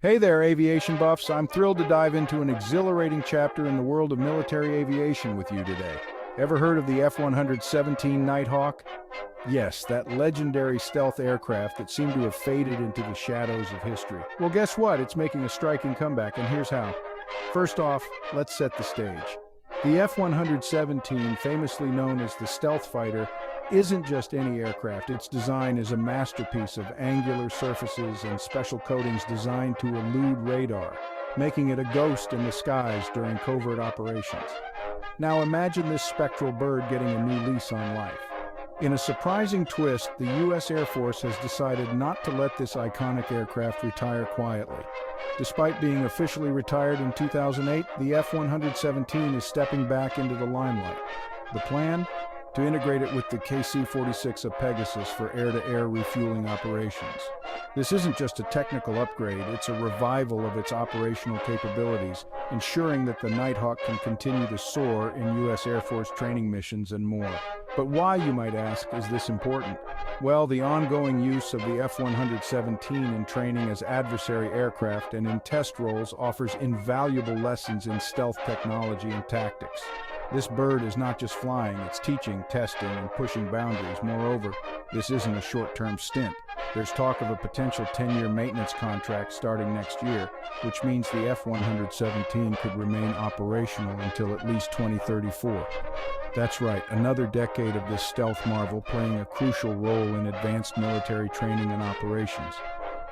Hey there, aviation buffs. I'm thrilled to dive into an exhilarating chapter in the world of military aviation with you today. Ever heard of the F-117 Nighthawk? Yes, that legendary stealth aircraft that seemed to have faded into the shadows of history. Well, guess what? It's making a striking comeback, and here's how. First off, let's set the stage. The F-117, famously known as the stealth fighter, isn't just any aircraft. Its design is a masterpiece of angular surfaces and special coatings designed to elude radar, making it a ghost in the skies during covert operations. Now imagine this spectral bird getting a new lease on life. In a surprising twist, the U.S. Air Force has decided not to let this iconic aircraft retire quietly. Despite being officially retired in 2008, the F-117 is stepping back into the limelight. The plan? To integrate it with the KC-46 of Pegasus for air-to-air refueling operations. This isn't just a technical upgrade, it's a revival of its operational capabilities, ensuring that the Nighthawk can continue to soar in U.S. Air Force training missions and more. But why, you might ask, is this important? Well, the ongoing use of the F-117 in training as adversary aircraft and in test roles offers invaluable lessons in stealth technology and tactics. This bird is not just flying, it's teaching, testing, and pushing boundaries. Moreover, this isn't a short-term stint. There's talk of a potential 10-year maintenance contract starting next year, which means the F-117 could remain operational until at least 2034. That's right, another decade of this stealth marvel playing a crucial role in advanced military training and operations.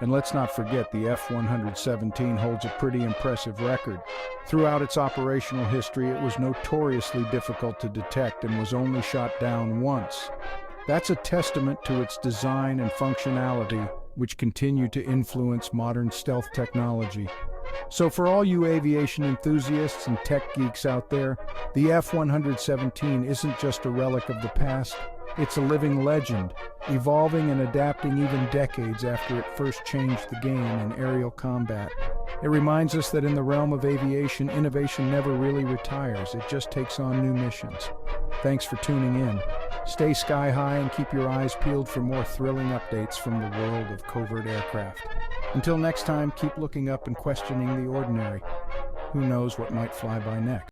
And let's not forget, the F-117 holds a pretty impressive record. Throughout its operational history, it was notoriously difficult to detect and was only shot down once. That's a testament to its design and functionality, which continue to influence modern stealth technology. So for all you aviation enthusiasts and tech geeks out there, the F-117 isn't just a relic of the past. It's a living legend, evolving and adapting even decades after it first changed the game in aerial combat. It reminds us that in the realm of aviation, innovation never really retires, it just takes on new missions. Thanks for tuning in. Stay sky high and keep your eyes peeled for more thrilling updates from the world of covert aircraft. Until next time, keep looking up and questioning the ordinary. Who knows what might fly by next?